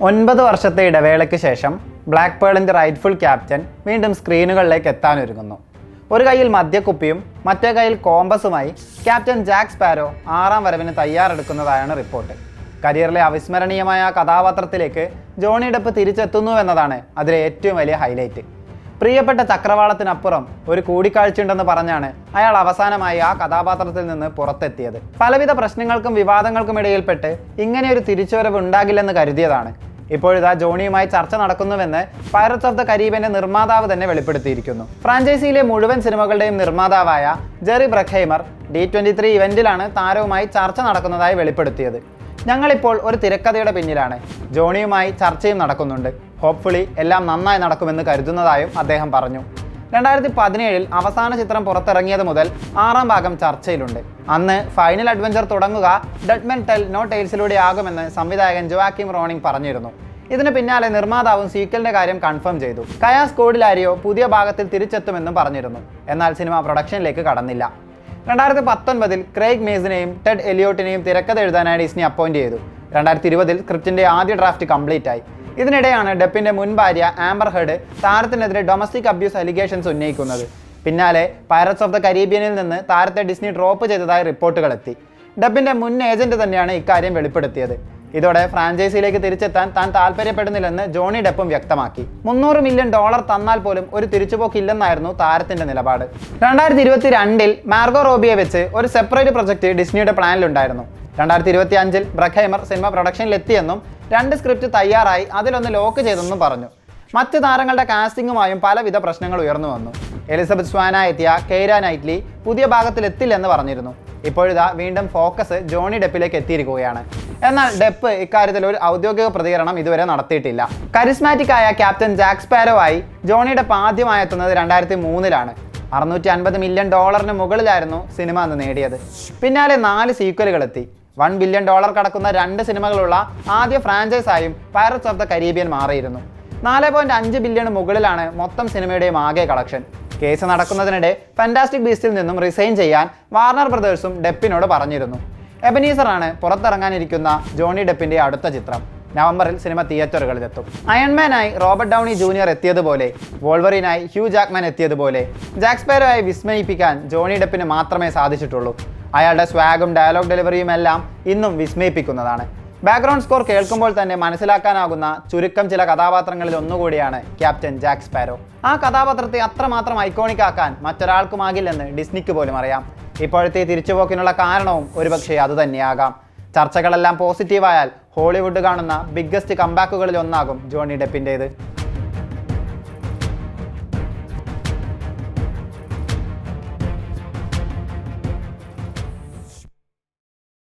9 വർഷത്തെ ഇടവേളയ്ക്ക് ശേഷം ബ്ലാക്ക് പേളിൻ്റെ റൈറ്റ്ഫുൾ ക്യാപ്റ്റൻ വീണ്ടും സ്ക്രീനുകളിലേക്ക് എത്താനൊരുങ്ങുന്നു. ഒരു കയ്യിൽ മദ്യക്കുപ്പിയും മറ്റേ കയ്യിൽ കോമ്പസുമായി ക്യാപ്റ്റൻ ജാക്ക് സ്പാരോ 6ാം വരവിന് തയ്യാറെടുക്കുന്നതായാണ് റിപ്പോർട്ട്. കരിയറിലെ അവിസ്മരണീയമായ കഥാപാത്രത്തിലേക്ക് ജോണി ഡെപ്പ് തിരിച്ചെത്തുന്നു എന്നതാണ് അതിലെ ഏറ്റവും വലിയ ഹൈലൈറ്റ്. പ്രിയപ്പെട്ട ചക്രവാളത്തിനപ്പുറം ഒരു കൂടിക്കാഴ്ചയുണ്ടെന്ന് പറഞ്ഞാണ് അയാൾ അവസാനമായി ആ കഥാപാത്രത്തിൽ നിന്ന് പുറത്തെത്തിയത്. പലവിധ പ്രശ്നങ്ങൾക്കും വിവാദങ്ങൾക്കും ഇടയിൽപ്പെട്ട് ഇങ്ങനെയൊരു തിരിച്ചുവരവ് ഉണ്ടാകില്ലെന്ന് കരുതിയതാണ്. ഇപ്പോഴിതാ ജോണിയുമായി ചർച്ച നടക്കുന്നുവെന്ന് പൈററ്റ്സ് ഓഫ് ദ കരീബിയന്റെ നിർമ്മാതാവ് തന്നെ വെളിപ്പെടുത്തിയിരിക്കുന്നു. ഫ്രാഞ്ചൈസിയിലെ മുഴുവൻ സിനിമകളുടെയും നിർമ്മാതാവായ ജെറി ബ്രഖ്ഹൈമർ D23 ഇവന്റിലാണ് താരവുമായി ചർച്ച നടക്കുന്നതായി വെളിപ്പെടുത്തിയത്. ഞങ്ങളിപ്പോൾ ഒരു തിരക്കഥയുടെ പിന്നിലാണ്, ജോണിയുമായി ചർച്ചയും നടക്കുന്നുണ്ട്, ഹോപ്പ്ഫുള്ളി എല്ലാം നന്നായി നടക്കുമെന്ന് കരുതുന്നതായും അദ്ദേഹം പറഞ്ഞു. 2017 അവസാന ചിത്രം പുറത്തിറങ്ങിയത് മുതൽ 6ാം ഭാഗം ചർച്ചയിലുണ്ട്. അന്ന് ഫൈനൽ അഡ്വഞ്ചർ തുടങ്ങുക ഡെഡ് മെൻ ടെൽ നോ ടെയിൽസിലൂടെ ആകുമെന്ന് സംവിധായകൻ ജോവാക്കിം റോണിംഗ് പറഞ്ഞിരുന്നു. ഇതിന് പിന്നാലെ നിർമ്മാതാവും സീക്വലിന്റെ കാര്യം കൺഫേം ചെയ്തു. കയാ സ്കോഡിലാരിയോ പുതിയ ഭാഗത്തിൽ തിരിച്ചെത്തുമെന്നും പറഞ്ഞിരുന്നു. എന്നാൽ സിനിമ പ്രൊഡക്ഷനിലേക്ക് കടന്നില്ല. 2019 ക്രെയ്ഗ് മേസിനെയും ടെഡ് എലിയോട്ടിനെയും തിരക്കഥ എഴുതാനായി ഡിസ്നി അപ്പോയിന്റ് ചെയ്തു. 2020 സ്ക്രിപ്റ്റിന്റെ ആദ്യ ഡ്രാഫ്റ്റ് കംപ്ലീറ്റ് ആയി. ഇതിനിടെയാണ് ഡെപ്പിന്റെ മുൻ ഭാര്യ ആംബർ ഹെർഡ് താരത്തിനെതിരെ ഡൊമസ്റ്റിക് അബ്യൂസ് അലിഗേഷൻസ് ഉന്നയിക്കുന്നത്. പിന്നാലെ പൈററ്റ്സ് ഓഫ് ദ കരീബിയനിൽ നിന്ന് താരത്തെ ഡിസ്നി ഡ്രോപ്പ് ചെയ്തതായി റിപ്പോർട്ടുകൾ എത്തി. ഡെപ്പിന്റെ മുൻ ഏജന്റ് തന്നെയാണ് ഇക്കാര്യം വെളിപ്പെടുത്തിയത്. ഇതോടെ ഫ്രാഞ്ചൈസിയിലേക്ക് തിരിച്ചെത്താൻ താൻ താല്പര്യപ്പെടുന്നില്ലെന്ന് ജോണി ഡെപ്പും വ്യക്തമാക്കി. $300 മില്യൺ തന്നാൽ പോലും ഒരു തിരിച്ചുപോക്കില്ലെന്നായിരുന്നു താരത്തിന്റെ നിലപാട്. 2022 മാർഗോ റോബിയെ വെച്ച് ഒരു സെപ്പറേറ്റ് പ്രൊജക്ട് ഡിസ്നിയുടെ പ്ലാനിലുണ്ടായിരുന്നു. 2025 ബ്രഖ്ഹൈമർ സിനിമ പ്രൊഡക്ഷനിലെത്തിയെന്നും 2 സ്ക്രിപ്റ്റ് തയ്യാറായി അതിലൊന്ന് ലോക്ക് ചെയ്തെന്നും പറഞ്ഞു. മറ്റ് താരങ്ങളുടെ കാസ്റ്റിംഗുമായും പലവിധ പ്രശ്നങ്ങൾ ഉയർന്നു വന്നു. എലിസബത്ത് സ്വാനായി എത്തിയ കെയ്ര നൈറ്റ്ലി പുതിയ ഭാഗത്തിലെത്തില്ലെന്ന് പറഞ്ഞിരുന്നു. ഇപ്പോഴിതാ വീണ്ടും ഫോക്കസ് ജോണി ഡെപ്പിലേക്ക് എത്തിയിരിക്കുകയാണ്. എന്നാൽ ഡെപ്പ് ഇക്കാര്യത്തിൽ ഒരു ഔദ്യോഗിക പ്രതികരണം ഇതുവരെ നടത്തിയിട്ടില്ല. കരിസ്മാറ്റിക് ആയ ക്യാപ്റ്റൻ ജാക്ക് സ്പാരോ ആയി ജോണി ഡെപ്പ് ആദ്യമായി എത്തുന്നത് 2003 $650 മില്യൺ മുകളിലായിരുന്നു സിനിമ അന്ന് നേടിയത്. പിന്നാലെ 4 സീക്വലുകൾ എത്തി. $1 ബില്യൺ കടക്കുന്ന 2 സിനിമകളുള്ള ആദ്യ ഫ്രാഞ്ചൈസായും പൈററ്റ്സ് ഓഫ് ദ കരീബിയൻ മാറിയിരുന്നു. 4.5 ബില്യൺ മുകളിലാണ് മൊത്തം സിനിമയുടെയും ആകെ കളക്ഷൻ. കേസ് നടക്കുന്നതിനിടെ ഫാന്റാസ്റ്റിക് ബീസ്റ്റിൽ നിന്നും റിസൈൻ ചെയ്യാൻ വാർണർ ബ്രദേഴ്സും ഡെപ്പിനോട് പറഞ്ഞിരുന്നു. എബനീസറാണ് പുറത്തിറങ്ങാനിരിക്കുന്ന ജോണി ഡെപ്പിന്റെ അടുത്ത ചിത്രം. നവംബറിൽ സിനിമ തിയേറ്ററുകളിലെത്തും. അയൺമാനായി റോബർട്ട് ഡൗണി ജൂനിയർ എത്തിയതുപോലെ, വോൾവറിനായി ഹ്യൂ ജാക്ക്മാൻ എത്തിയതുപോലെ ജാക്ക് സ്പാരോ ആയി വിസ്മയിപ്പിക്കാൻ ജോണി ഡെപ്പിന് മാത്രമേ സാധിച്ചിട്ടുള്ളൂ. അയാളുടെ സ്വാഗും ഡയലോഗ് ഡെലിവറിയും എല്ലാം ഇന്നും വിസ്മയിപ്പിക്കുന്നതാണ്. ബാക്ക്ഗ്രൗണ്ട് സ്കോർ കേൾക്കുമ്പോൾ തന്നെ മനസ്സിലാക്കാനാകുന്ന ചുരുക്കം ചില കഥാപാത്രങ്ങളിൽ ഒന്നുകൂടിയാണ് ക്യാപ്റ്റൻ ജാക്ക് സ്പാരോ. ആ കഥാപാത്രത്തെ അത്രമാത്രം ഐക്കോണിക് ആക്കാൻ മറ്റൊരാൾക്കുമാകില്ലെന്ന് ഡിസ്നിക്ക് പോലും അറിയാം. ഇപ്പോഴത്തെ തിരിച്ചുപോക്കിനുള്ള കാരണവും ഒരുപക്ഷെ അതുതന്നെയാകാം. ചർച്ചകളെല്ലാം പോസിറ്റീവായാൽ ഹോളിവുഡ് കാണുന്ന ബിഗ്ഗസ്റ്റ് കംബാക്കുകളിൽ ഒന്നാകും ജോണി ഡെപ്പിൻ്റേത്.